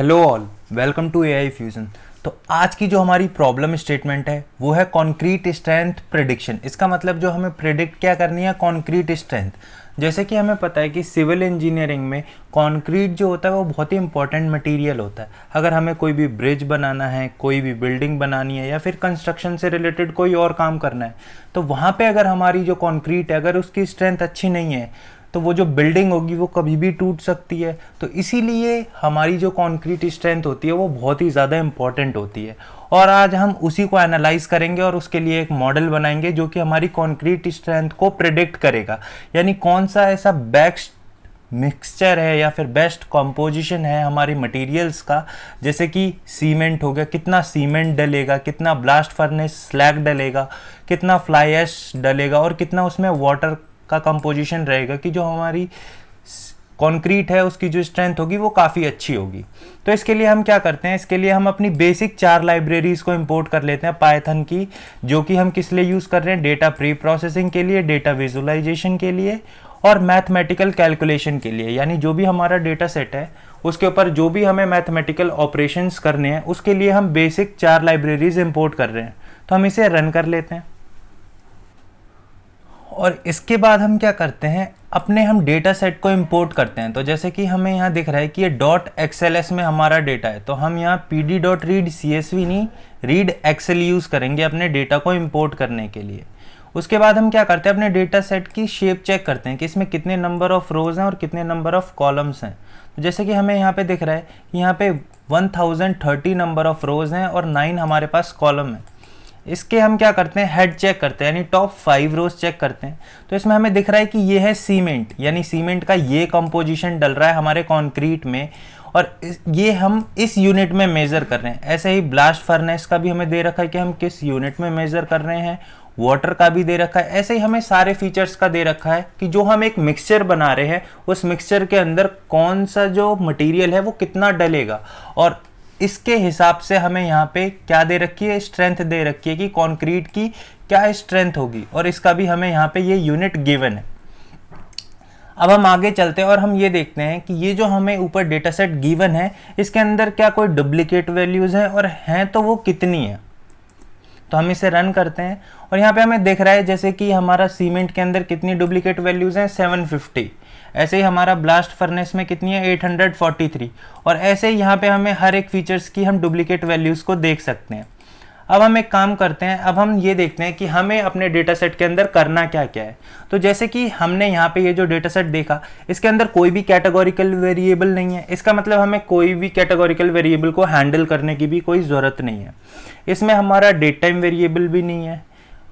Hello all, welcome to AI fusion. तो आज की जो हमारी प्रॉब्लम स्टेटमेंट है वो है कॉन्क्रीट स्ट्रेंथ प्रिडिक्शन। इसका मतलब जो हमें प्रिडिक्ट क्या करनी है, कॉन्क्रीट स्ट्रेंथ। जैसे कि हमें पता है कि सिविल इंजीनियरिंग में कॉन्क्रीट जो होता है वो बहुत ही इंपॉर्टेंट मटेरियल होता है। अगर हमें कोई भी ब्रिज बनाना है, कोई भी बिल्डिंग बनानी है या फिर कंस्ट्रक्शन से रिलेटेड कोई और काम करना है, तो वहाँ पे अगर हमारी जो कॉन्क्रीट है अगर उसकी स्ट्रेंथ अच्छी नहीं है तो वो जो बिल्डिंग होगी वो कभी भी टूट सकती है। तो इसीलिए हमारी जो कॉन्क्रीट स्ट्रेंथ होती है वो बहुत ही ज़्यादा इंपॉर्टेंट होती है। और आज हम उसी को एनालाइज करेंगे और उसके लिए एक मॉडल बनाएंगे जो कि हमारी कॉन्क्रीट स्ट्रेंथ को प्रिडिक्ट करेगा, यानी कौन सा ऐसा बेस्ट मिक्सचर है या फिर बेस्ट कॉम्पोजिशन है हमारी मटेरियल्स का। जैसे कि सीमेंट हो गया, कितना सीमेंट डलेगा, कितना ब्लास्ट फर्नेस स्लैग डलेगा, कितना फ्लाई ऐश डलेगा और कितना उसमें वाटर का कंपोजिशन रहेगा कि जो हमारी कंक्रीट है उसकी जो स्ट्रेंथ होगी वो काफ़ी अच्छी होगी। तो इसके लिए हम क्या करते हैं, इसके लिए हम अपनी बेसिक 4 लाइब्रेरीज को इंपोर्ट कर लेते हैं पाइथन की, जो कि हम किस लिए यूज़ कर रहे हैं, डेटा प्री प्रोसेसिंग के लिए, डेटा विजुअलाइजेशन के लिए और मैथमेटिकल कैलकुलेशन के लिए। यानी जो भी हमारा डेटा सेट है उसके ऊपर जो भी हमें मैथमेटिकल ऑपरेशंस करने हैं उसके लिए हम बेसिक 4 लाइब्रेरीज इंपोर्ट कर रहे हैं। तो हम इसे रन कर लेते हैं और इसके बाद हम क्या करते हैं, अपने हम डेटा सेट को इंपोर्ट करते हैं। तो जैसे कि हमें यहाँ दिख रहा है कि ये .xls में हमारा डेटा है, तो हम यहाँ pd.read csv नहीं, read excel यूज़ करेंगे अपने डेटा को इंपोर्ट करने के लिए। उसके बाद हम क्या करते हैं, अपने डेटा सेट की शेप चेक करते हैं कि इसमें कितने नंबर ऑफ़ रोज़ हैं और कितने नंबर ऑफ़ कॉलम्स हैं। तो जैसे कि हमें यहाँ पे दिख रहा है कि यहाँ पे 1030 नंबर ऑफ़ रोज़ हैं और 9 हमारे पास कॉलम है। इसके हम क्या करते हैं, हेड चेक करते हैं, यानी टॉप 5 रोज चेक करते हैं। तो इसमें हमें दिख रहा है कि ये है सीमेंट, यानी सीमेंट का ये कंपोजिशन डल रहा है हमारे कंक्रीट में और ये हम इस यूनिट में मेज़र कर रहे हैं। ऐसे ही ब्लास्ट फर्नेस का भी हमें दे रखा है कि हम किस यूनिट में मेज़र कर रहे हैं, वाटर का भी दे रखा है। ऐसे ही हमें सारे फीचर्स का दे रखा है कि जो हम एक मिक्सचर बना रहे हैं उस मिक्सचर के अंदर कौन सा जो मटीरियल है वो कितना डलेगा, और इसके हिसाब से हमें यहाँ पे क्या दे रखी है, स्ट्रेंथ दे रखी है कि कंक्रीट की क्या स्ट्रेंथ होगी, और इसका भी हमें यहाँ पे ये यूनिट गिवन है। अब हम आगे चलते हैं और हम ये देखते हैं कि ये जो हमें ऊपर डेटा सेट गिवन है इसके अंदर क्या कोई डुप्लीकेट वैल्यूज़ हैं और हैं तो वो कितनी है। तो हम इसे रन करते हैं और यहाँ पे हमें दिख रहा है जैसे कि हमारा सीमेंट के अंदर कितनी डुप्लीकेट वैल्यूज़ हैं, 750। ऐसे ही हमारा ब्लास्ट फर्नेस में कितनी है, 843। और ऐसे ही यहाँ पे हमें हर एक फीचर्स की हम डुप्लीकेट वैल्यूज़ को देख सकते हैं। अब हम एक काम करते हैं, अब हम ये देखते हैं कि हमें अपने डेटा सेट के अंदर करना क्या क्या है। तो जैसे कि हमने यहाँ पे ये जो डेटा सेट देखा इसके अंदर कोई भी कैटेगोरिकल वेरिएबल नहीं है। इसका मतलब हमें कोई भी कैटेगोरिकल वेरिएबल को हैंडल करने की भी कोई ज़रूरत नहीं है। इसमें हमारा डेट टाइम वेरिएबल भी नहीं है,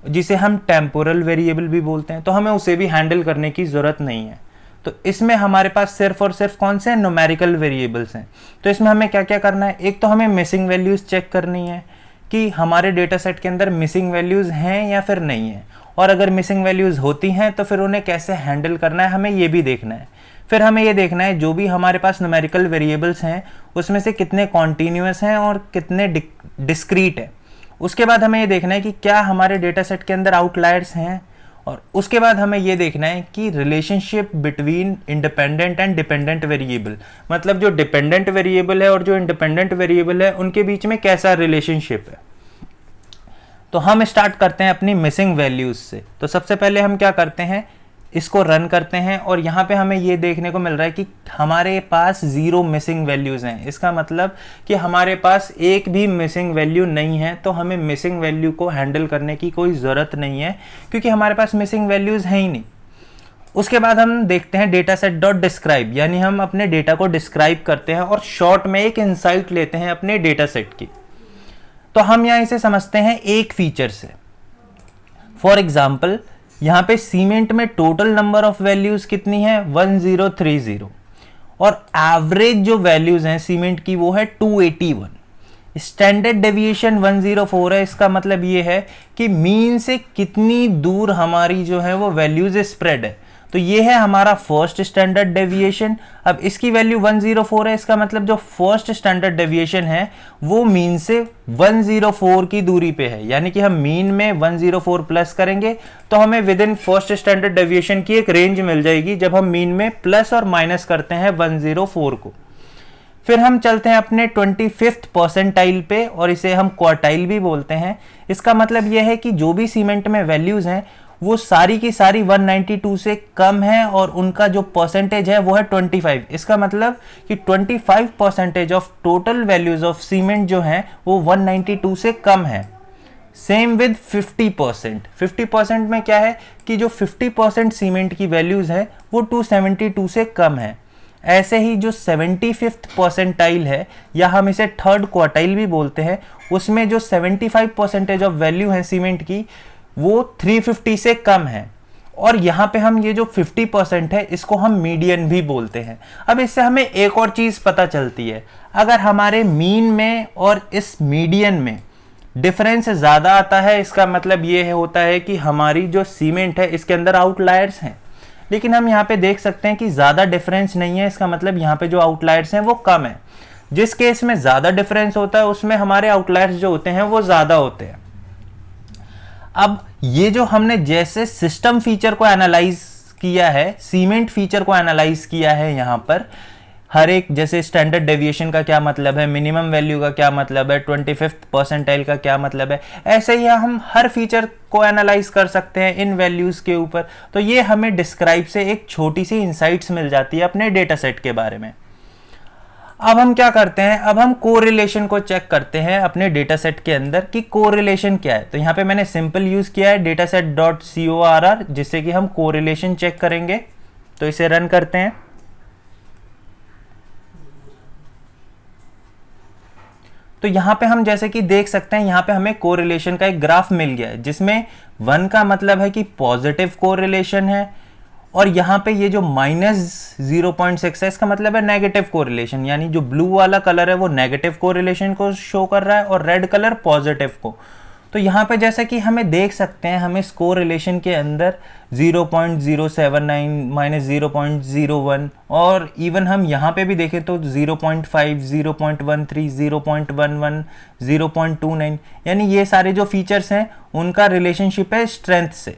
जिसे हम टेम्पोरल वेरिएबल भी बोलते हैं, तो हमें उसे भी हैंडल करने की ज़रूरत नहीं है। तो इसमें हमारे पास सिर्फ और सिर्फ कौन से न्यूमेरिकल वेरिएबल्स हैं। तो इसमें हमें क्या क्या करना है, एक तो हमें मिसिंग वैल्यूज़ चेक करनी है कि हमारे डेटा सेट के अंदर मिसिंग वैल्यूज़ हैं या फिर नहीं है, और अगर मिसिंग वैल्यूज़ होती हैं तो फिर उन्हें कैसे हैंडल करना है हमें ये भी देखना है। फिर हमें ये देखना है जो भी हमारे पास न्यूमेरिकल वेरिएबल्स हैं उसमें से कितने कॉन्टीन्यूअस हैं और कितने डिस्क्रीट है। उसके बाद हमें ये देखना है कि क्या हमारे डेटा सेट के अंदर आउटलायर्स हैं, और उसके बाद हमें ये देखना है कि relationship between independent and dependent variable, मतलब जो डिपेंडेंट वेरिएबल है और जो इंडिपेंडेंट वेरिएबल है उनके बीच में कैसा रिलेशनशिप है। तो हम स्टार्ट करते हैं अपनी मिसिंग वैल्यूज से। तो सबसे पहले हम क्या करते हैं, इसको रन करते हैं और यहाँ पे हमें ये देखने को मिल रहा है कि हमारे पास 0 मिसिंग वैल्यूज़ हैं। इसका मतलब कि हमारे पास एक भी मिसिंग वैल्यू नहीं है, तो हमें मिसिंग वैल्यू को हैंडल करने की कोई ज़रूरत नहीं है क्योंकि हमारे पास मिसिंग वैल्यूज़ हैं ही नहीं। उसके बाद हम देखते हैं डेटा सेट डॉट डिस्क्राइब, यानी हम अपने डेटा को डिस्क्राइब करते हैं और शॉर्ट में एक इंसाइट लेते हैं अपने डेटा सेट की। तो हम यहाँ इसे समझते हैं एक फीचर से। फॉर एग्जाम्पल यहाँ पे सीमेंट में टोटल नंबर ऑफ वैल्यूज कितनी है, 1030, और एवरेज जो वैल्यूज हैं सीमेंट की वो है 281। स्टैंडर्ड डेविएशन 104 है। इसका मतलब ये है कि मीन से कितनी दूर हमारी जो है वो वैल्यूज स्प्रेड है। तो ये है हमारा फर्स्ट स्टैंडर्ड डेविएशन। अब इसकी वैल्यू 104 है, इसका मतलब जो फर्स्ट स्टैंडर्ड डेविएशन है वो मीन से 104 की दूरी पे है, यानी कि हम मीन में 104 प्लस करेंगे तो हमें with in first standard deviation की एक रेंज मिल जाएगी जब हम मीन में प्लस और माइनस करते हैं 104 को। फिर हम चलते हैं अपने 25th परसेंटाइल पे, और इसे हम क्वार्टाइल भी बोलते हैं। इसका मतलब यह है कि जो भी सीमेंट में वैल्यूज हैं वो सारी की सारी 192 से कम है, और उनका जो परसेंटेज है वो है 25। इसका मतलब कि 25% of total values of cement जो हैं वो 192 से कम है। Same with 50%। 50% में क्या है कि जो 50% सीमेंट की वैल्यूज है वो 272 से कम है। ऐसे ही जो 75th परसेंटाइल है, या हम इसे थर्ड क्वार्टाइल भी बोलते हैं, उसमें जो 75% ऑफ वैल्यू है सीमेंट की वो 350 से कम है। और यहाँ पे हम ये जो 50% है इसको हम मीडियन भी बोलते हैं। अब इससे हमें एक और चीज़ पता चलती है, अगर हमारे मीन में और इस मीडियन में डिफरेंस ज़्यादा आता है, इसका मतलब ये होता है कि हमारी जो सीमेंट है इसके अंदर आउटलायर्स हैं। लेकिन हम यहाँ पे देख सकते हैं कि ज़्यादा डिफरेंस नहीं है, इसका मतलब यहाँ पे जो आउटलायर्स हैं वो कम है। जिस केस में ज़्यादा डिफरेंस होता है उसमें हमारे आउटलायर्स जो होते हैं वो ज़्यादा होते हैं। अब ये जो हमने जैसे सिस्टम फीचर को एनालाइज किया है, सीमेंट फीचर को एनालाइज किया है, यहाँ पर हर एक जैसे स्टैंडर्ड डेविएशन का क्या मतलब है, मिनिमम वैल्यू का क्या मतलब है, 25th परसेंटाइल का क्या मतलब है, ऐसे ही हम हर फीचर को एनालाइज कर सकते हैं इन वैल्यूज के ऊपर। तो ये हमें डिस्क्राइब से एक छोटी सी इंसाइट्स मिल जाती है अपने डेटा सेट के बारे में। अब हम क्या करते हैं, अब हम कोरिलेशन को चेक करते हैं अपने डेटा सेट के अंदर कि कोरिलेशन क्या है। तो यहाँ पे मैंने सिंपल यूज किया है dataset.corr, जिससे कि हम कोरिलेशन चेक करेंगे। तो इसे रन करते हैं। तो यहाँ पे हम जैसे कि देख सकते हैं, यहाँ पे हमें कोरिलेशन का एक ग्राफ मिल गया है, जिसमें 1 का मतलब है कि पॉजिटिव कोरिलेशन है, और यहाँ पे ये जो -0.6 है इसका मतलब है नेगेटिव कोरिलेशन, यानी जो ब्लू वाला कलर है वो नेगेटिव कोरिलेशन को शो कर रहा है और रेड कलर पॉजिटिव को। तो यहाँ पे जैसे कि हमें देख सकते हैं, हमें इस कोरिलेशन के अंदर 0.079 -0.01, और इवन हम यहाँ पे भी देखें तो 0.5, 0.13, 0.11, 0.29, यानी ये सारे जो फीचर्स हैं उनका रिलेशनशिप है स्ट्रेंथ से,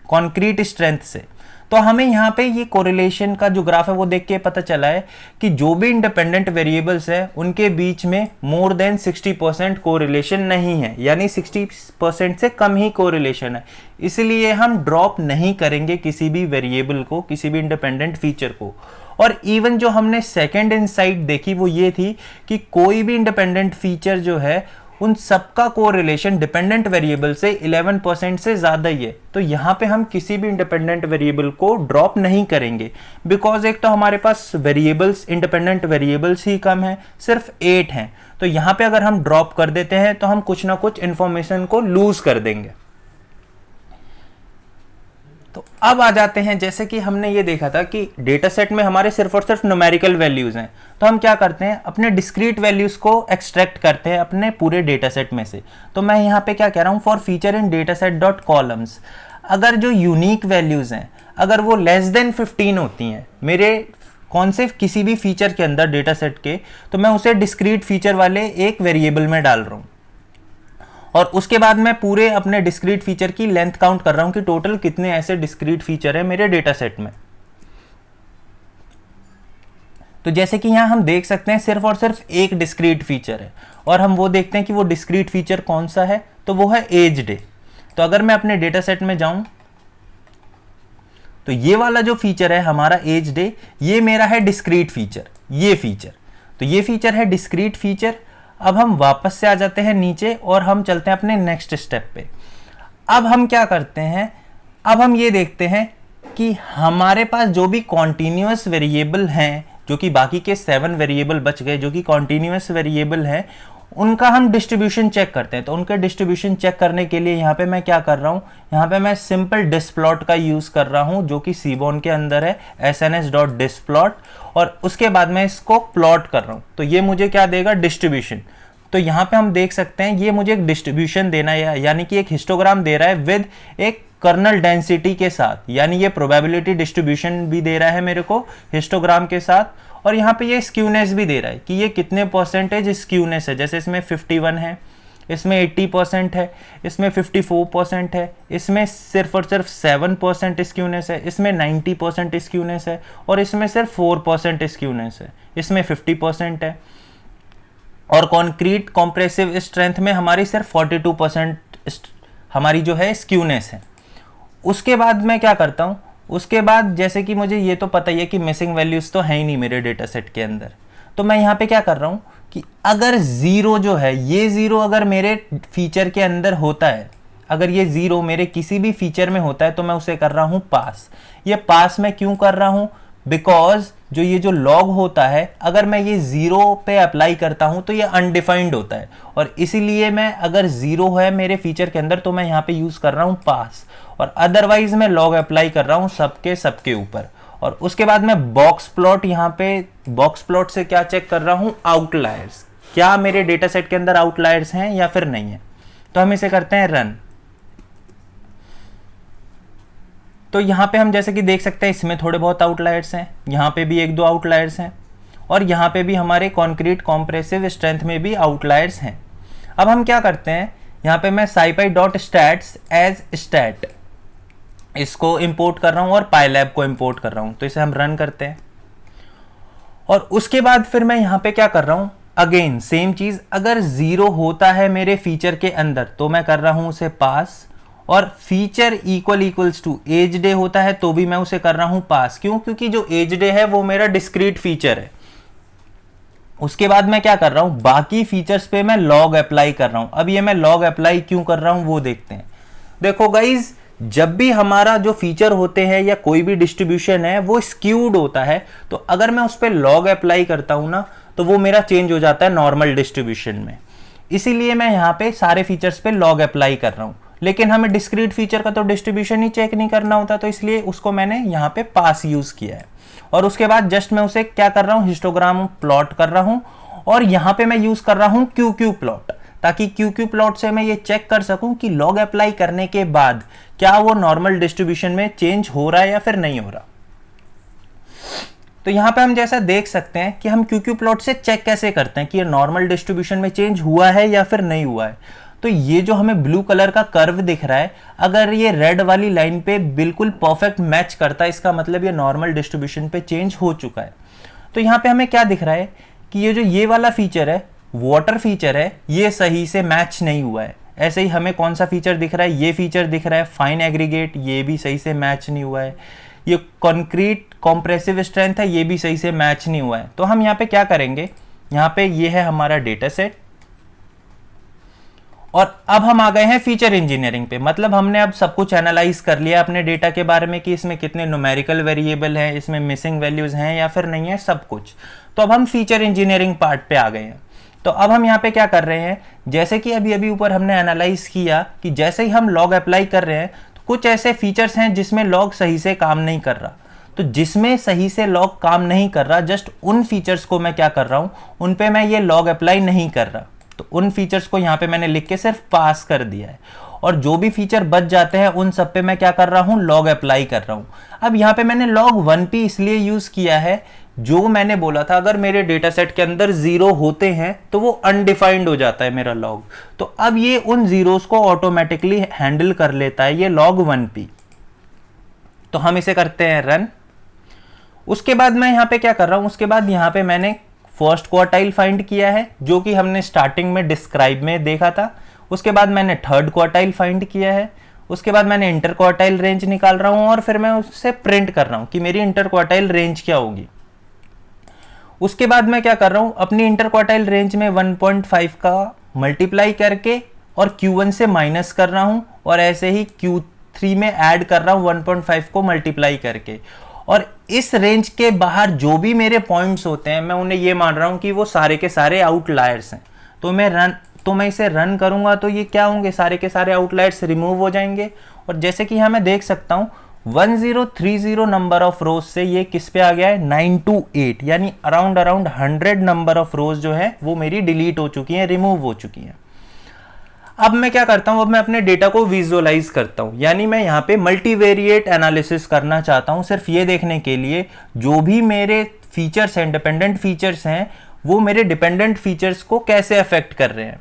कॉन्क्रीट स्ट्रेंथ से। तो हमें यहाँ पे ये कोरिलेशन का जो ग्राफ है वो देख के पता चला है कि जो भी इंडिपेंडेंट वेरिएबल्स है उनके बीच में मोर देन 60% कोरिलेशन नहीं है, यानी 60% से कम ही कोरिलेशन है। इसलिए हम ड्रॉप नहीं करेंगे किसी भी वेरिएबल को, किसी भी इंडिपेंडेंट फीचर को। और इवन जो हमने सेकेंड इनसाइट देखी वो ये थी कि कोई भी इंडिपेंडेंट फीचर जो है उन सबका कोरिलेशन डिपेंडेंट वेरिएबल से 11% से ज़्यादा ही है। तो यहाँ पे हम किसी भी इंडिपेंडेंट वेरिएबल को ड्रॉप नहीं करेंगे, बिकॉज एक तो हमारे पास वेरिएबल्स, इंडिपेंडेंट वेरिएबल्स ही कम है, सिर्फ 8 हैं। तो यहाँ पे अगर हम ड्रॉप कर देते हैं तो हम कुछ ना कुछ इंफॉर्मेशन को लूज कर देंगे। तो अब आ जाते हैं, जैसे कि हमने ये देखा था कि डेटा सेट में हमारे सिर्फ और सिर्फ न्यूमेरिकल वैल्यूज हैं, तो हम क्या करते हैं, अपने डिस्क्रीट वैल्यूज को एक्सट्रैक्ट करते हैं अपने पूरे डेटा सेट में से। तो मैं यहाँ पे क्या कह रहा हूँ, for feature in data set dot columns, अगर जो यूनिक वैल्यूज हैं अगर वो लेस देन 15 होती हैं मेरे कौन से किसी भी फीचर के अंदर डेटा सेट के, तो मैं उसे डिस्क्रीट फीचर वाले एक वेरिएबल में डाल रहा हूँ, और उसके बाद मैं पूरे अपने डिस्क्रीट फीचर की लेंथ काउंट कर रहा हूं कि टोटल कितने ऐसे डिस्क्रीट फीचर है मेरे डेटा सेट में। तो जैसे कि यहां हम देख सकते हैं सिर्फ और सिर्फ एक डिस्क्रीट फीचर है, और हम वो देखते हैं कि वो डिस्क्रीट फीचर कौन सा है, तो वो है एज डे। तो अगर मैं अपने डेटा सेट में जाऊं तो ये वाला जो फीचर है हमारा एज डे, ये मेरा है डिस्क्रीट फीचर, ये फीचर। तो ये फीचर है डिस्क्रीट फीचर। अब हम वापस से आ जाते हैं नीचे और हम चलते हैं अपने नेक्स्ट स्टेप पे। अब हम क्या करते हैं, अब हम ये देखते हैं कि हमारे पास जो भी कॉन्टिन्यूअस वेरिएबल हैं, जो कि बाकी के 7 वेरिएबल बच गए जो कि कॉन्टिन्यूअस वेरिएबल हैं, उनका हम डिस्ट्रीब्यूशन चेक करते हैं। तो उनका डिस्ट्रीब्यूशन चेक करने के लिए यहाँ पे मैं क्या कर रहा हूँ, यहाँ पे मैं सिंपल डिस्प्लॉट का यूज़ कर रहा हूँ, जो कि सीबॉन के अंदर है sns.displot, और उसके बाद मैं इसको प्लॉट कर रहा हूँ। तो ये मुझे क्या देगा, डिस्ट्रीब्यूशन। तो यहाँ पे हम देख सकते हैं ये मुझे एक डिस्ट्रीब्यूशन देना है, यानी कि एक हिस्टोग्राम दे रहा है विद एक कर्नल डेंसिटी के साथ, यानी ये प्रोबेबिलिटी डिस्ट्रीब्यूशन भी दे रहा है मेरे को हिस्टोग्राम के साथ, और यहाँ पे ये स्क्यूनेस भी दे रहा है कि ये कितने परसेंटेज स्क्यूनेस है। जैसे इसमें 51 है, इसमें 80% है, इसमें 54% है, इसमें सिर्फ और सिर्फ 7% स्क्यूनेस है, इसमें 90% स्क्यूनेस है और इसमें सिर्फ 4% स्क्यूनेस है, इसमें 50% है और कॉन्क्रीट कॉम्प्रेसिव स्ट्रेंथ में हमारी सिर्फ 42% हमारी जो है स्क्यूनेस है। उसके बाद मैं क्या करता हूँ, उसके बाद जैसे कि मुझे ये तो पता ही है कि मिसिंग वैल्यूज़ तो है ही नहीं मेरे डेटा सेट के अंदर, तो मैं यहाँ पे क्या कर रहा हूँ कि अगर ज़ीरो जो है, ये ज़ीरो अगर मेरे फीचर के अंदर होता है, अगर ये ज़ीरो मेरे किसी भी फीचर में होता है तो मैं उसे कर रहा हूँ पास। ये पास मैं क्यों कर रहा हूँ, बिकॉज जो ये जो लॉग होता है अगर मैं ये ज़ीरो पे अप्लाई करता हूँ तो ये अनडिफाइंड होता है और इसीलिए मैं अगर ज़ीरो है मेरे फीचर के अंदर तो मैं यहाँ पे यूज़ कर रहा हूँ पास और अदरवाइज मैं लॉग अप्लाई कर रहा हूँ सबके ऊपर। और उसके बाद मैं बॉक्स प्लॉट, यहाँ पे बॉक्स प्लॉट से क्या चेक कर रहा हूँ, आउटलायर्स, क्या मेरे डेटा सेट के अंदर आउटलायर्स हैं या फिर नहीं है। तो हम इसे करते हैं रन। तो यहाँ पे हम जैसे कि देख सकते हैं इसमें थोड़े बहुत आउटलायर्स हैं, यहाँ पे भी एक दो आउटलायर्स हैं और यहाँ पे भी हमारे कॉन्क्रीट कॉम्प्रेसिव स्ट्रेंथ में भी आउटलायर्स हैं। अब हम क्या करते हैं, यहाँ पे मैं scipy.stats एज स्टैट इसको इंपोर्ट कर रहा हूँ और पाइलैब को इंपोर्ट कर रहा हूँ। तो इसे हम रन करते हैं और उसके बाद फिर मैं यहाँ पे क्या कर रहा हूँ, अगेन सेम चीज़, अगर ज़ीरो होता है मेरे फीचर के अंदर तो मैं कर रहा हूँ उसे पास और फीचर इक्वल्स टू एज डे होता है तो भी मैं उसे कर रहा हूँ पास। क्यों, क्योंकि जो एज डे है वो मेरा डिस्क्रीट फीचर है। उसके बाद मैं क्या कर रहा हूँ, बाकी फीचर्स पे मैं लॉग अप्लाई कर रहा हूँ। अब ये मैं लॉग अप्लाई क्यों कर रहा हूँ वो देखते हैं। देखो गाइज, जब भी हमारा जो फीचर होते हैं या कोई भी डिस्ट्रीब्यूशन है वो स्क्यूड होता है तो अगर मैं उस पर लॉग अप्लाई करता हूँ ना तो वो मेरा चेंज हो जाता है नॉर्मल डिस्ट्रीब्यूशन में। इसीलिए मैं यहाँ पे सारे फीचर्स पे लॉग अप्लाई कर रहा हूँ, लेकिन हमें डिस्क्रीट फीचर का तो डिस्ट्रीब्यूशन ही चेक नहीं करना होता, तो इसलिए उसको मैंने यहाँ पे पास यूज़ किया है। और उसके बाद जस्ट मैं उसे क्या कर रहा हूँ, हिस्टोग्राम प्लॉट कर रहा हूँ और यहाँ पे मैं यूज़ कर रहा हूँ QQ प्लॉट, ताकि QQ प्लॉट से मैं ये चेक कर सकूं कि लॉग अप्लाई करने के बाद क्या वो नॉर्मल डिस्ट्रीब्यूशन में चेंज हो रहा है या फिर नहीं हो रहा। तो यहाँ पे हम जैसा देख सकते हैं कि हम QQ प्लॉट से चेक कैसे करते हैं कि ये नॉर्मल डिस्ट्रीब्यूशन में चेंज हुआ है या फिर नहीं हुआ है। तो ये जो हमें ब्लू कलर का कर्व दिख रहा है, अगर ये रेड वाली लाइन पे बिल्कुल परफेक्ट मैच करता है, इसका मतलब ये नॉर्मल डिस्ट्रीब्यूशन पे चेंज हो चुका है। तो यहाँ पे हमें क्या दिख रहा है कि ये जो ये वाला फीचर है, वाटर फीचर है, ये सही से मैच नहीं हुआ है। ऐसे ही हमें कौन सा फीचर दिख रहा है, ये फीचर दिख रहा है फाइन एग्रीगेट, ये भी सही से मैच नहीं हुआ है। ये कॉन्क्रीट कॉम्प्रेसिव स्ट्रेंथ है, ये भी सही से मैच नहीं हुआ है। तो हम यहाँ पे क्या करेंगे, यहाँ पे ये है हमारा डेटा सेट और अब हम आ गए हैं फीचर इंजीनियरिंग पे। मतलब हमने अब सब कुछ एनालाइज कर लिया अपने डेटा के बारे में कि इसमें कितने न्यूमेरिकल वेरिएबल हैं, इसमें मिसिंग वैल्यूज हैं या फिर नहीं है, सब कुछ। तो अब हम फीचर इंजीनियरिंग पार्ट पे आ गए हैं। तो अब हम यहाँ पे क्या कर रहे हैं, जैसे कि अभी अभी ऊपर हमने एनालाइज किया कि जैसे ही हम लॉग अप्लाई कर रहे हैं तो कुछ ऐसे फीचर्स हैं जिसमें लॉग सही से काम नहीं कर रहा। तो जिसमें सही से लॉग काम नहीं कर रहा, जस्ट उन फीचर्स को मैं क्या कर रहा हूँ, उन पे मैं ये लॉग अप्लाई नहीं कर रहा। तो उन फीचर्स को यहाँ पे मैंने लिख के सिर्फ पास कर दिया है और जो भी फीचर बच जाते हैं उन सब पे मैं क्या कर रहा हूँ, लॉग अप्लाई कर रहा हूँ। अब यहाँ पे मैंने log 1p इसलिए यूज किया है, जो मैंने बोला था अगर मेरे डेटा सेट के अंदर जीरो होते हैं तो वो अनडिफाइंड हो जाता है मेरा लॉग। तो अब ये उन जीरोस को ऑटोमेटिकली हैंडल कर लेता है ये log 1p। तो हम इसे करते हैं रन। उसके बाद मैं यहाँ पे क्या कर रहा हूँ, उसके बाद यहाँ पे मैंने फर्स्ट क्वार्टाइल फाइंड किया है जो कि हमने स्टार्टिंग में डिस्क्राइब में देखा था। उसके बाद मैंने थर्ड क्वार्टाइल फाइंड किया है। उसके बाद मैंने इंटर क्वार्टाइल रेंज निकाल रहा हूँ और फिर मैं उससे प्रिंट कर रहा हूँ कि मेरी इंटर क्वार्टाइल रेंज क्या होगी। उसके बाद मैं क्या कर रहा हूँ, अपनी इंटर क्वार्टाइल रेंज में 1.5 का मल्टीप्लाई करके और Q1 से माइनस कर रहा हूँ और ऐसे ही Q3 में ऐड कर रहा हूँ 1.5 को मल्टीप्लाई करके। और इस रेंज के बाहर जो भी मेरे पॉइंट्स होते हैं मैं उन्हें ये मान रहा हूँ कि वो सारे के सारे आउटलायर्स हैं। तो मैं इसे रन करूँगा तो ये क्या होंगे, सारे के सारे आउटलायर्स रिमूव हो जाएंगे। और जैसे कि यहाँ मैं देख सकता हूँ 1030 नंबर ऑफ रोज से ये किस पे आ गया है, 928, यानी अराउंड 100 नंबर ऑफ रोज जो है वो मेरी डिलीट हो चुकी हैं, रिमूव हो चुकी हैं। अब मैं क्या करता हूं, अब मैं अपने डेटा को विजुअलाइज करता हूं, यानी मैं यहाँ पे मल्टीवेरिएट एनालिसिस करना चाहता हूं, सिर्फ ये देखने के लिए जो भी मेरे फीचर्स हैं, डिपेंडेंट फीचर्स हैं, वो मेरे डिपेंडेंट फीचर्स को कैसे अफेक्ट कर रहे हैं।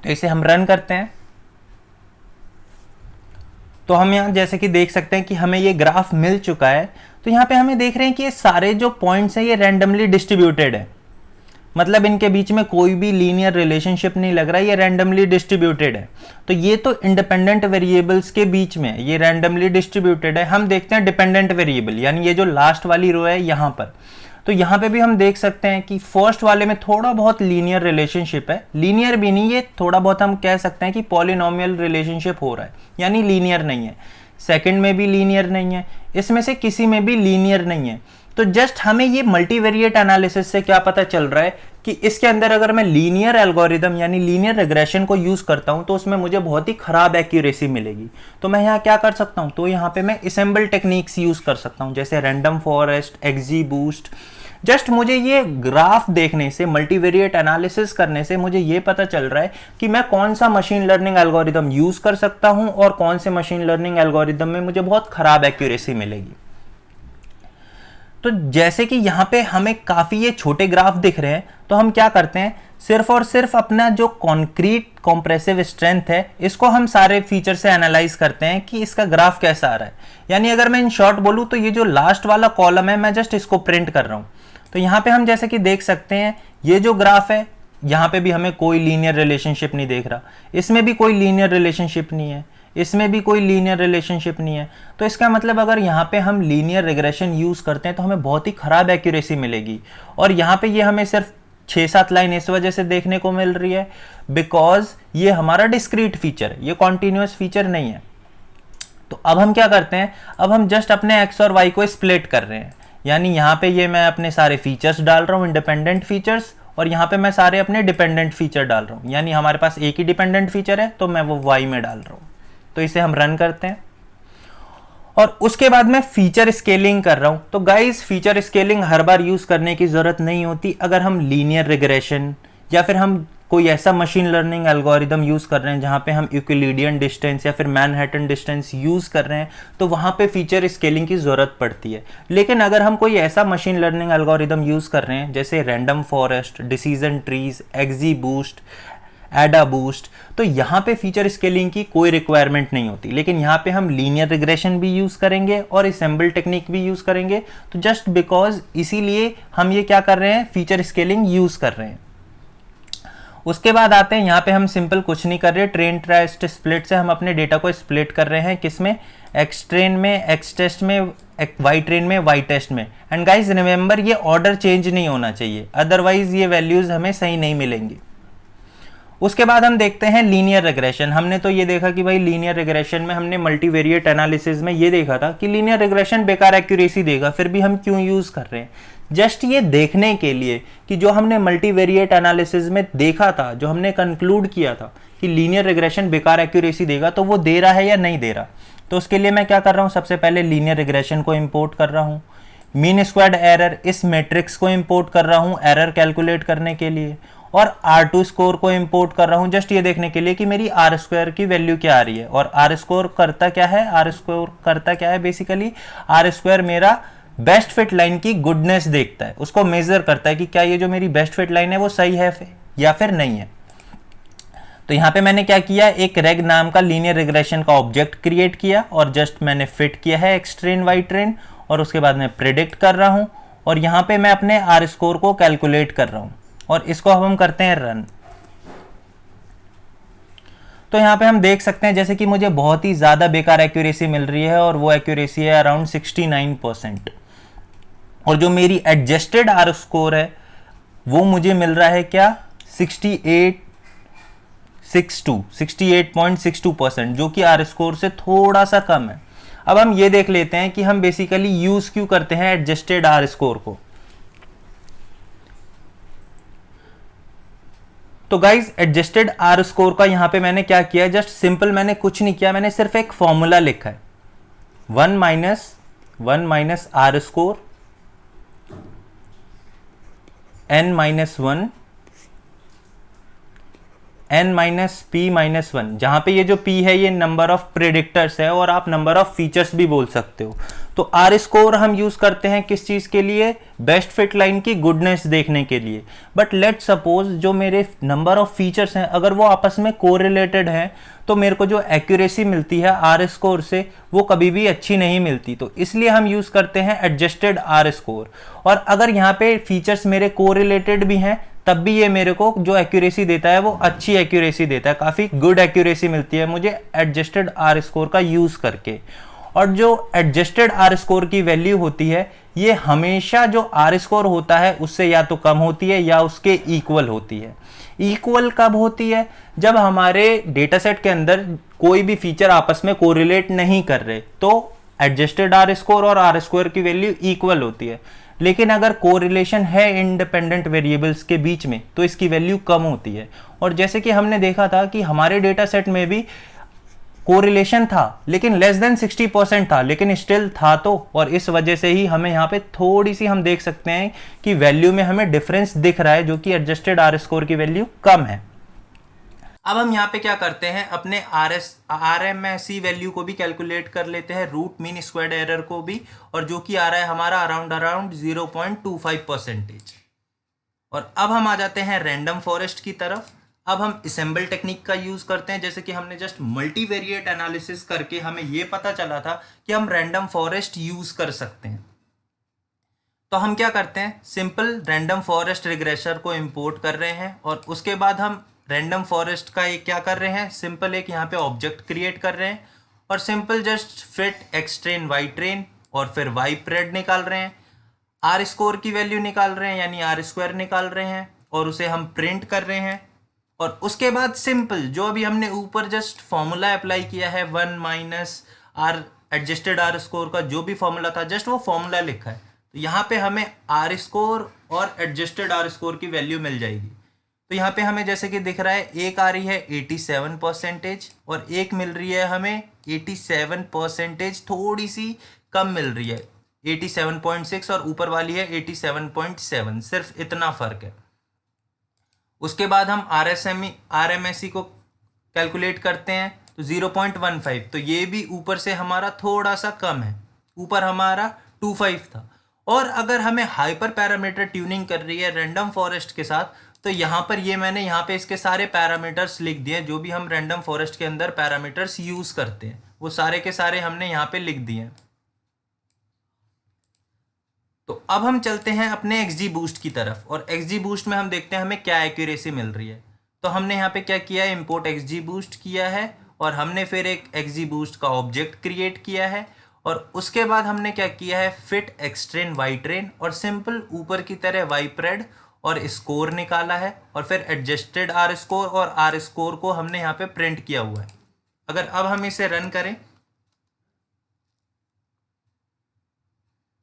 तो इसे हम रन करते हैं। तो हम यहाँ जैसे कि देख सकते हैं कि हमें ये ग्राफ मिल चुका है। तो यहाँ पे हमें देख रहे हैं कि ये सारे जो पॉइंट्स हैं ये रैंडमली डिस्ट्रीब्यूटेड है, मतलब इनके बीच में कोई भी लीनियर रिलेशनशिप नहीं लग रहा है, ये रैंडमली डिस्ट्रीब्यूटेड है। तो ये तो इंडिपेंडेंट वेरिएबल्स के बीच में ये रैंडमली डिस्ट्रीब्यूटेड है। हम देखते हैं डिपेंडेंट वेरिएबल, यानी ये जो लास्ट वाली रो है यहाँ पर। तो यहाँ पे भी हम देख सकते हैं कि फर्स्ट वाले में थोड़ा बहुत लीनियर रिलेशनशिप है, लीनियर भी नहीं, ये थोड़ा बहुत हम कह सकते हैं कि पॉलिनोमियल रिलेशनशिप हो रहा है, यानी लीनियर नहीं है। सेकंड में भी लीनियर नहीं है, इसमें से किसी में भी लीनियर नहीं है। तो जस्ट हमें ये मल्टीवेरिएट एनालिसिस से क्या पता चल रहा है कि इसके अंदर अगर मैं लीनियर एल्गोरिदम यानी लीनियर रिग्रेशन को यूज करता हूं तो उसमें मुझे बहुत ही खराब एक्यूरेसी मिलेगी। तो मैं यहाँ क्या कर सकता हूं, तो यहाँ पे मैं असेंबल टेक्निक्स यूज कर सकता हूं, जैसे रैंडम फॉरेस्ट, XGBoost। जस्ट मुझे ये ग्राफ देखने से, मल्टीवेरिएट एनालिसिस करने से मुझे ये पता चल रहा है कि मैं कौन सा मशीन लर्निंग एल्गोरिदम यूज कर सकता हूं और कौन से मशीन लर्निंग एल्गोरिदम में मुझे बहुत खराब एक्यूरेसी मिलेगी। तो जैसे कि यहाँ पे हमें काफी ये छोटे ग्राफ दिख रहे हैं, तो हम क्या करते हैं, सिर्फ और सिर्फ अपना जो कॉन्क्रीट कॉम्प्रेसिव स्ट्रेंथ है इसको हम सारे फीचर से एनालाइज करते हैं कि इसका ग्राफ कैसा आ रहा है। यानी अगर मैं इन शॉर्ट बोलूं तो ये जो लास्ट वाला कॉलम है मैं जस्ट इसको प्रिंट कर रहा हूं। तो यहाँ पे हम जैसे कि देख सकते हैं ये जो ग्राफ है यहाँ पे भी हमें कोई लीनियर रिलेशनशिप नहीं देख रहा, इसमें भी कोई लीनियर रिलेशनशिप नहीं है, इसमें भी कोई लीनियर रिलेशनशिप नहीं है। तो इसका मतलब अगर यहाँ पे हम लीनियर रिग्रेशन यूज करते हैं तो हमें बहुत ही खराब एक्यूरेसी मिलेगी। और यहाँ पे ये हमें सिर्फ 6-7 लाइन इस वजह से देखने को मिल रही है बिकॉज ये हमारा डिस्क्रीट फीचर है, ये कॉन्टिन्यूअस फीचर नहीं है। तो अब हम क्या करते हैं, अब हम जस्ट अपने एक्स और वाई को स्प्लिट कर रहे हैं, यानी यहाँ पे ये मैं अपने सारे फीचर्स डाल रहा हूँ इंडिपेंडेंट फीचर्स, और यहाँ पे मैं सारे अपने डिपेंडेंट फीचर डाल रहा हूँ। यानी हमारे पास एक ही डिपेंडेंट फीचर है तो मैं वो वाई में डाल रहा हूँ। तो इसे हम रन करते हैं और उसके बाद मैं फीचर स्केलिंग कर रहा हूं। तो गाइस फीचर स्केलिंग हर बार यूज करने की जरूरत नहीं होती। अगर हम लीनियर रिग्रेशन या फिर हम कोई ऐसा मशीन लर्निंग एल्गोरिदम यूज कर रहे हैं जहां पे हम यूक्लिडियन डिस्टेंस या फिर मैनहट्टन डिस्टेंस यूज कर रहे हैं तो वहां पे फीचर स्केलिंग की जरूरत पड़ती है। लेकिन अगर हम कोई ऐसा मशीन लर्निंग एल्गोरिदम यूज कर रहे हैं जैसे random forest, decision trees, XGBoost, AdaBoost, तो यहाँ पे फीचर स्केलिंग की कोई रिक्वायरमेंट नहीं होती। लेकिन यहाँ पे हम लीनियर रिग्रेशन भी यूज करेंगे और असेंबल टेक्निक भी यूज करेंगे। तो जस्ट बिकॉज इसीलिए हम ये क्या कर रहे हैं, फीचर स्केलिंग यूज कर रहे हैं। उसके बाद आते हैं यहाँ पे हम सिंपल कुछ नहीं कर रहे, ट्रेन ट्राइस्ट स्प्लिट से हम अपने डेटा को स्प्लिट कर रहे हैं। किसमें, एक्स ट्रेन में, एक्स टेस्ट में, वाई ट्रेन में, वाई टेस्ट में। एंड गाइज रिमेंबर ये ऑर्डर चेंज नहीं होना चाहिए, अदरवाइज ये वैल्यूज हमें सही नहीं मिलेंगी। उसके बाद हम देखते हैं लीनियर रिग्रेशन। हमने तो ये देखा कि भाई लीनियर रिग्रेशन में हमने मल्टीवेरिएट एनालिसिस में ये देखा था कि लीनियर रिग्रेशन बेकार एक्यूरेसी देगा, फिर भी हम क्यों यूज कर रहे हैं, जस्ट ये देखने के लिए कि जो हमने मल्टीवेरिएट एनालिसिस में देखा था, जो हमने कंक्लूड किया था कि लीनियर रिग्रेशन बेकार एक्यूरेसी देगा, तो वो दे रहा है या नहीं दे रहा। तो उसके लिए मैं क्या कर रहा हूँ, सबसे पहले लीनियर रिग्रेशन को इंपोर्ट कर रहा हूँ, मीन स्क्वायर्ड एरर इस मैट्रिक्स को इंपोर्ट कर रहा हूँ एरर कैलकुलेट करने के लिए, और R2 स्कोर को इंपोर्ट कर रहा हूं जस्ट ये देखने के लिए कि मेरी R स्क्वायर की वैल्यू क्या आ रही है। और R स्कोर करता क्या है, R स्कोर करता क्या है, बेसिकली R स्क्वायर मेरा बेस्ट फिट लाइन की गुडनेस देखता है, उसको मेजर करता है कि क्या ये जो मेरी बेस्ट फिट लाइन है वो सही है या फिर नहीं है। तो यहाँ पे मैंने क्या किया, एक रेग नाम का लीनियर रिग्रेशन का ऑब्जेक्ट क्रिएट किया और जस्ट मैंने फिट किया है एक्स ट्रेन वाई ट्रेन, और उसके बाद मैं प्रिडिक्ट कर रहा हूं और यहाँ पे मैं अपने R स्कोर को कैलकुलेट कर रहा हूं और इसको हम करते हैं रन। तो यहाँ पे हम देख सकते हैं जैसे कि मुझे बहुत ही ज्यादा बेकार एक्यूरेसी मिल रही है और वो एक्यूरेसी है अराउंड 69%, और जो मेरी एडजस्टेड R स्कोर है वो मुझे मिल रहा है क्या, 68.62%, जो कि R स्कोर से थोड़ा सा कम है। अब हम ये देख लेते हैं कि हम बेसिकली यूज क्यों करते हैं एडजस्टेड R स्कोर को। तो गाइज एडजस्टेड R स्कोर का यहां पे मैंने क्या किया, जस्ट सिंपल मैंने कुछ नहीं किया, मैंने सिर्फ एक फॉर्मूला लिखा है, 1 minus R score n-1 n-p-1, जहां पे ये जो p है ये नंबर ऑफ प्रेडिक्टर्स है और आप नंबर ऑफ फीचर्स भी बोल सकते हो। तो आर स्कोर हम यूज करते हैं किस चीज के लिए, बेस्ट फिट लाइन की गुडनेस देखने के लिए। बट लेट सपोज जो मेरे नंबर ऑफ फीचर्स हैं अगर वो आपस में कोरिलेटेड हैं तो मेरे को जो एक्यूरेसी मिलती है आर स्कोर से वो कभी भी अच्छी नहीं मिलती। तो इसलिए हम यूज करते हैं एडजस्टेड आर स्कोर। और अगर यहाँ पे फीचर्स मेरे कोरिलेटेड भी हैं तब भी ये मेरे को जो एक्यूरेसी देता है वो अच्छी एक्यूरेसी देता है, काफ़ी गुड एक्यूरेसी मिलती है मुझे एडजस्टेड आर स्कोर का यूज़ करके। और जो एडजस्टेड आर स्कोर की वैल्यू होती है ये हमेशा जो आर स्कोर होता है उससे या तो कम होती है या उसके इक्वल होती है। इक्वल कब होती है, जब हमारे डेटा सेट के अंदर कोई भी फीचर आपस में कोरिलेट नहीं कर रहे तो एडजस्टेड आर स्कोर और आर स्कोर की वैल्यू इक्वल होती है। लेकिन अगर कोरिलेशन है इंडिपेंडेंट वेरिएबल्स के बीच में तो इसकी वैल्यू कम होती है। और जैसे कि हमने देखा था कि हमारे डेटा सेट में भी कोरिलेशन था लेकिन लेस देन 60% था, लेकिन स्टिल था तो, और इस वजह से ही हमें यहाँ पे थोड़ी सी हम देख सकते हैं कि वैल्यू में हमें डिफरेंस दिख रहा है जो कि एडजस्टेड आर स्कोर की वैल्यू कम है। अब हम यहाँ पे क्या करते हैं, अपने RMSE वैल्यू को भी कैलकुलेट कर लेते हैं, रूट मीन स्क्वायर्ड एरर को भी, और जो कि आ रहा है हमारा अराउंड 0.25%। और अब हम आ जाते हैं रैंडम फॉरेस्ट की तरफ। अब हम असेंबल टेक्निक का यूज करते हैं। जैसे कि हमने जस्ट मल्टीवेरिएट एनालिसिस करके हमें यह पता चला था कि हम रैंडम फॉरेस्ट यूज कर सकते हैं। तो हम क्या करते हैं, सिंपल रैंडम फॉरेस्ट रिग्रेसर को इंपोर्ट कर रहे हैं और उसके बाद हम रैंडम फॉरेस्ट का एक क्या कर रहे हैं, सिंपल एक यहाँ पे ऑब्जेक्ट क्रिएट कर रहे हैं और simple just fit X train Y train और फिर वाई प्रेड निकाल रहे हैं, आर स्कोर की वैल्यू निकाल रहे हैं यानी आर स्क्वायर निकाल रहे हैं और उसे हम प्रिंट कर रहे हैं। और उसके बाद सिंपल जो अभी हमने ऊपर जस्ट फॉर्मूला अप्लाई किया है 1 minus R adjusted R score का जो भी फॉर्मूला था जस्ट वो फॉर्मूला लिखा है। तो यहाँ पे हमें आर स्कोर और एडजस्टेड आर स्कोर की वैल्यू मिल जाएगी। तो यहाँ पे हमें जैसे कि दिख रहा है एक आ रही है 87% और एक मिल रही है हमें 87%, थोड़ी सी कम मिल रही है 87.6 और ऊपर वाली है 87.7, सिर्फ इतना फर्क है। उसके बाद हम RMSE को कैलकुलेट करते हैं तो 0.15, तो ये भी ऊपर से हमारा थोड़ा सा कम है, ऊपर हमारा 25 था। और अगर हमें हाइपर पैरामीटर ट्यूनिंग कर रही है रैंडम फॉरेस्ट के साथ तो यहाँ पर ये मैंने यहाँ पे इसके सारे पैरामीटर्स लिख दिए, जो भी हम रैंडम फॉरेस्ट के अंदर पैरामीटर्स यूज करते हैं वो सारे के सारे हमने यहाँ पे लिख दिए। तो अब हम चलते हैं अपने XGBoost की तरफ और XGBoost में हम देखते हैं हमें क्या एक्यूरेसी मिल रही है। तो हमने यहाँ पे क्या किया है, इंपोर्ट XGBoost किया है और हमने फिर एक XGBoost का ऑब्जेक्ट क्रिएट किया है और उसके बाद हमने क्या किया है, fit X train Y train और सिंपल ऊपर की तरह वाई प्रेड और स्कोर निकाला है और फिर एडजस्टेड आर स्कोर और आर स्कोर को हमने यहाँ पे प्रिंट किया हुआ है। अगर अब हम इसे रन करें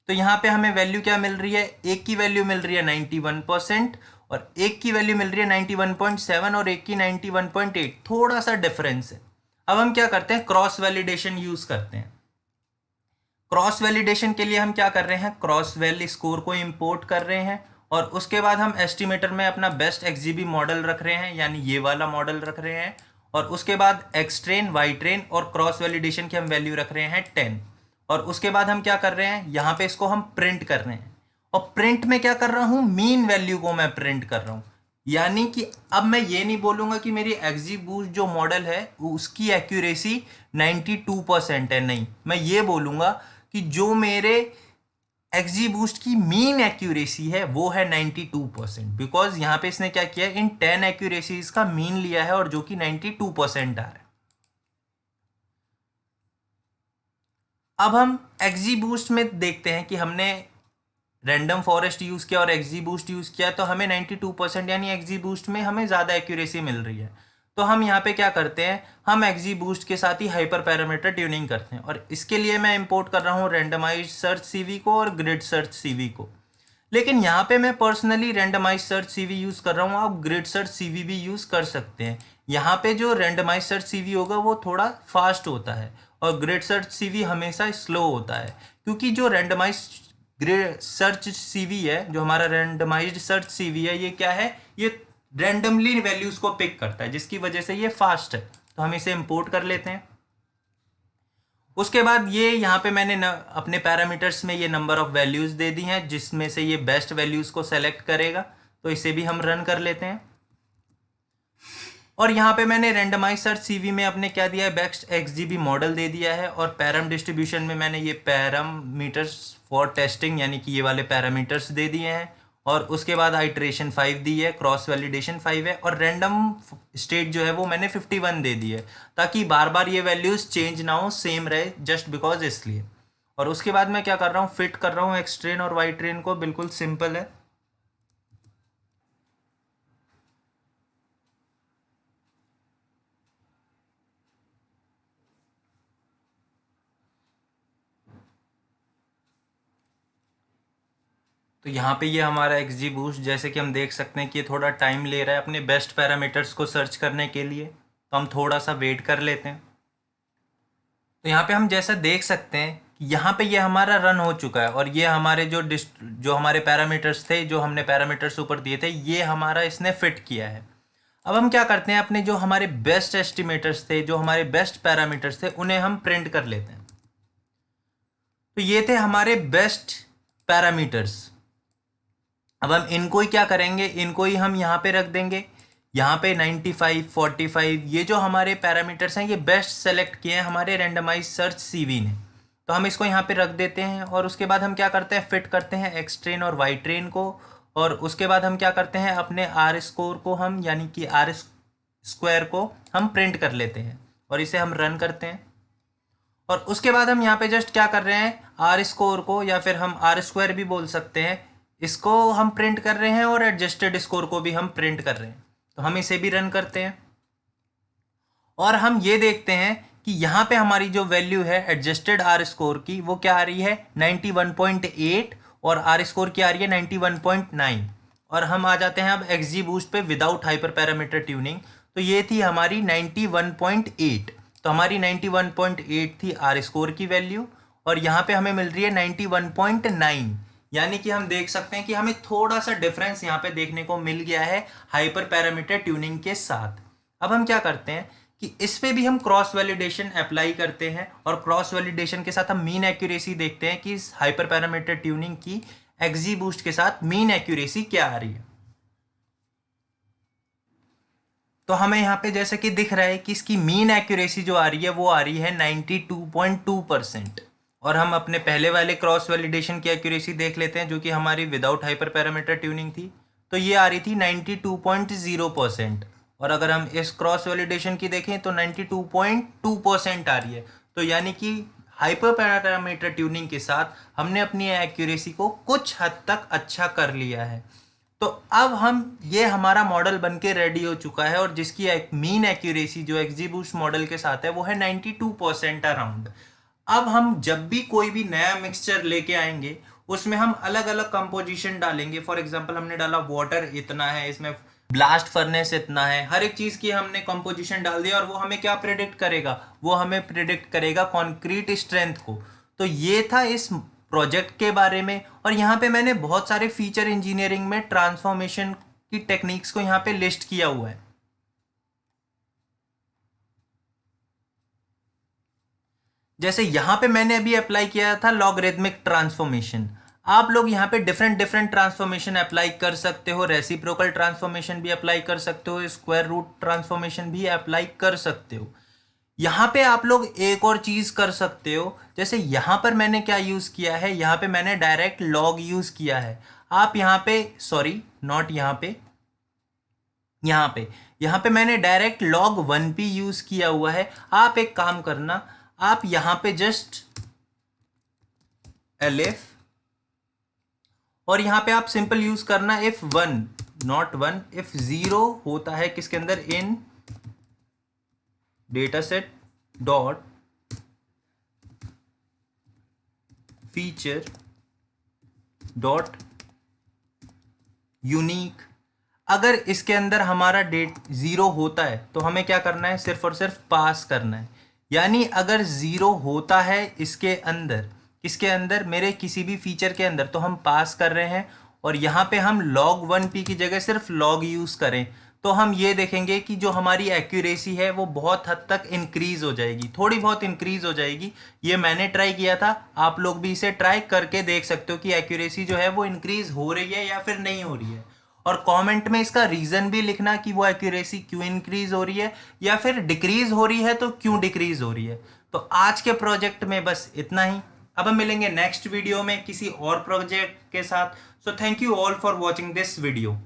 तो यहाँ पे हमें वैल्यू क्या मिल रही है, एक की वैल्यू मिल रही है 91% और एक की वैल्यू मिल रही है 91.7 और एक की 91.8, थोड़ा सा डिफरेंस है। अब हम क्या करते हैं, क्रॉस वैलिडेशन यूज करते हैं। क्रॉस वैलिडेशन के लिए हम क्या कर रहे हैं, क्रॉस वैल स्कोर को इंपोर्ट कर रहे हैं और उसके बाद हम एस्टिमेटर में अपना बेस्ट XGB मॉडल रख रहे हैं यानी ये वाला मॉडल रख रहे हैं और उसके बाद एक्स ट्रेन वाई ट्रेन और क्रॉस वैलिडेशन की हम वैल्यू रख रहे हैं 10 और उसके बाद हम क्या कर रहे हैं, यहाँ पे इसको हम प्रिंट कर रहे हैं और प्रिंट में क्या कर रहा हूँ, मीन वैल्यू को मैं प्रिंट कर रहा हूँ। यानी कि अब मैं ये नहीं बोलूंगा कि मेरी XGBoost जो मॉडल है उसकी एक्यूरेसी 92% है, नहीं, मैं ये बोलूंगा कि जो मेरे XGBoost की मीन एक्यूरेसी है वो है 92%, बिकॉज यहाँ पे इसने क्या किया है, इन 10 एक्यूरेसीज का मीन लिया है और जो कि 92% आ रहा है। अब हम XGBoost में देखते हैं कि हमने रैंडम फॉरेस्ट यूज किया और XGBoost यूज किया तो हमें 92% यानी XGBoost में हमें ज़्यादा एक्यूरेसी मिल रही है। तो हम यहाँ पे क्या करते हैं, हम XGBoost के साथ ही हाइपर पैरामीटर ट्यूनिंग करते हैं और इसके लिए मैं इंपोर्ट कर रहा हूँ रैंडमाइज्ड सर्च CV को और ग्रिड सर्च CV को। लेकिन यहाँ पे मैं personally randomized search CV use कर रहा हूँ, आप ग्रिड सर्च CV भी यूज़ कर सकते हैं। यहाँ पे जो रैंडमाइज्ड सर्च CV होगा वो थोड़ा फास्ट होता है और ग्रिड सर्च CV हमेशा स्लो होता है, क्योंकि जो रैंडमाइज्ड ग्रिड सर्च CV है, जो हमारा रैंडमाइज्ड सर्च CV है, ये क्या है, ये रैंडमली वैल्यूज को पिक करता है जिसकी वजह से ये फास्ट है। तो हम इसे इंपोर्ट कर लेते हैं। उसके बाद ये यहाँ पे मैंने अपने पैरामीटर्स में ये नंबर ऑफ वैल्यूज़ दे दी हैं, जिसमें से ये बेस्ट वैल्यूज़ को सेलेक्ट करेगा। तो इसे भी हम रन कर लेते हैं। और यहाँ पे मैंने रैंडमाइज सर्च सीवी में अपने क्या दिया है, बेस्ट एक्सजीबी मॉडल दे दिया है। और पैराम डिस्ट्रीब्यूशन में मैंने ये पैरामीटर्स फॉर टेस्टिंग यानी कि ये वाले पैरामीटर्स दे दिए हैं। और उसके बाद आइट्रेशन 5 दी है, क्रॉस वैलिडेशन 5 है, और रैंडम स्टेट जो है वो मैंने 51 दे दी है, ताकि बार बार ये वैल्यूज़ चेंज ना हो, सेम रहे, जस्ट बिकॉज इसलिए। और उसके बाद मैं क्या कर रहा हूँ, फिट कर रहा हूँ एक्स ट्रेन और वाई ट्रेन को, बिल्कुल सिंपल है। तो यहाँ पे ये हमारा एक्सजी बूस्ट, जैसे कि हम देख सकते हैं कि ये थोड़ा टाइम ले रहा है अपने बेस्ट पैरामीटर्स को सर्च करने के लिए, तो हम थोड़ा सा वेट कर लेते हैं। तो यहाँ पे हम जैसा देख सकते हैं कि यहाँ पे ये हमारा रन हो चुका है, और ये हमारे जो हमारे पैरामीटर्स थे, जो हमने पैरामीटर्स ऊपर दिए थे, ये हमारा इसने फिट किया है। अब हम क्या करते हैं, अपने जो हमारे बेस्ट एस्टिमेटर्स थे, जो हमारे बेस्ट पैरामीटर्स थे, उन्हें हम प्रिंट कर लेते हैं। तो ये थे हमारे बेस्ट पैरामीटर्स। अब हम इनको ही क्या करेंगे, इनको ही हम यहाँ पे रख देंगे। यहाँ पे 95, 45 ये जो हमारे पैरामीटर्स हैं, ये बेस्ट सेलेक्ट किए हैं हमारे रैंडमाइज सर्च सीवी ने। तो हम इसको यहाँ पे रख देते हैं। और उसके बाद हम क्या करते हैं, फिट करते हैं एक्स ट्रेन और वाई ट्रेन को। और उसके बाद हम क्या करते हैं, अपने आर स्कोर को हम यानी कि आर स्क्वायर को हम प्रिंट कर लेते हैं, और इसे हम रन करते हैं। और उसके बाद हम यहाँ पे जस्ट क्या कर रहे हैं, आर स्कोर को, या फिर हम आर स्क्वायर भी बोल सकते हैं, इसको हम प्रिंट कर रहे हैं, और एडजस्टेड स्कोर को भी हम प्रिंट कर रहे हैं। तो हम इसे भी रन करते हैं। और हम ये देखते हैं कि यहाँ पे हमारी जो वैल्यू है एडजस्टेड आर स्कोर की, वो क्या आ रही है 91.8, और आर स्कोर की आ रही है 91.9। और हम आ जाते हैं अब एक्सजी बूस्ट पे विदाउट हाइपर पैरामीटर ट्यूनिंग। तो ये थी हमारी 91.8। तो हमारी 91.8 थी आर स्कोर की वैल्यू, और यहाँ पे हमें मिल रही है 91.9। यानी कि हम देख सकते हैं कि हमें थोड़ा सा डिफरेंस यहाँ पे देखने को मिल गया है हाइपर पैरामीटर ट्यूनिंग के साथ। अब हम क्या करते हैं कि इस पे भी हम क्रॉस वैलिडेशन अप्लाई करते हैं, और क्रॉस वैलिडेशन के साथ हम मीन एक्यूरेसी देखते हैं कि इस हाइपर पैरामीटर ट्यूनिंग की एक्सजी बूस्ट के साथ मीन एक्यूरेसी क्या आ रही है। तो हमें यहाँ पे जैसे कि दिख रहा है कि इसकी मीन एक्यूरेसी जो आ रही है वो आ रही है 92.2%। और हम अपने पहले वाले क्रॉस वैलिडेशन की एक्यूरेसी देख लेते हैं, जो कि हमारी विदाउट हाइपर पैरामीटर ट्यूनिंग थी। तो ये आ रही थी 92.0%। और अगर हम इस क्रॉस वैलिडेशन की देखें तो 92.2% आ रही है। तो यानी कि हाइपर पैरामीटर ट्यूनिंग के साथ हमने अपनी एक्यूरेसी को कुछ हद तक अच्छा कर लिया है। तो अब हम ये हमारा मॉडल बन के रेडी हो चुका है, और जिसकी एक मीन एक्यूरेसी जो एक्सजी बूस्ट मॉडल के साथ है वो है 92% अराउंड। अब हम जब भी कोई भी नया मिक्सचर लेके आएंगे, उसमें हम अलग अलग कंपोजिशन डालेंगे। फॉर एग्जांपल हमने डाला वाटर इतना है, इसमें ब्लास्ट फर्नेस इतना है, हर एक चीज़ की हमने कंपोजिशन डाल दिया, और वो हमें क्या प्रिडिक्ट करेगा, वो हमें प्रिडिक्ट करेगा कॉन्क्रीट स्ट्रेंथ को। तो ये था इस प्रोजेक्ट के बारे में। और यहाँ पे मैंने बहुत सारे फीचर इंजीनियरिंग में ट्रांसफॉर्मेशन की टेक्निक्स को यहाँ पे लिस्ट किया हुआ है। जैसे यहाँ पे मैंने अभी अप्लाई किया था लॉगरिथमिक ट्रांसफॉर्मेशन। आप लोग यहाँ पे डिफरेंट डिफरेंट ट्रांसफॉर्मेशन अप्लाई कर सकते हो, रेसिप्रोकल ट्रांसफॉर्मेशन भी अप्लाई कर सकते हो, स्क्वायर रूट ट्रांसफॉर्मेशन भी अप्लाई कर सकते हो। यहाँ पे आप लोग एक और चीज़ कर सकते हो, जैसे यहाँ पर मैंने क्या यूज़ किया है, यहाँ पे मैंने डायरेक्ट लॉग यूज़ किया है। आप यहाँ पे सॉरी नॉट यहाँ पे मैंने डायरेक्ट log 1p यूज़ किया हुआ है। आप एक काम करना, आप यहाँ पे जस्ट एलिफ, और यहाँ पे आप सिंपल यूज़ करना इफ 1 नॉट 1, इफ 0 होता है किसके अंदर, in data set dot feature dot unique. अगर इसके अंदर हमारा डेट 0 होता है तो हमें क्या करना है, सिर्फ और सिर्फ पास करना है। यानी अगर 0 होता है इसके अंदर, किसके अंदर, मेरे किसी भी फीचर के अंदर, तो हम पास कर रहे हैं। और यहाँ पे हम log 1p की जगह सिर्फ log यूज़ करें तो हम ये देखेंगे कि जो हमारी एक्यूरेसी है वो बहुत हद तक इंक्रीज हो जाएगी, थोड़ी बहुत इंक्रीज हो जाएगी। ये मैंने ट्राई किया था, आप लोग भी इसे ट्राई करके देख सकते हो कि एक्यूरेसी जो है वो इंक्रीज हो रही है या फिर नहीं हो रही है। और कमेंट में इसका रीज़न भी लिखना कि वो एक्यूरेसी क्यों इंक्रीज हो रही है या फिर डिक्रीज हो रही है तो क्यों डिक्रीज हो रही है। तो आज के प्रोजेक्ट में बस इतना ही। अब हम मिलेंगे नेक्स्ट वीडियो में किसी और प्रोजेक्ट के साथ। So thank you all for watching this video.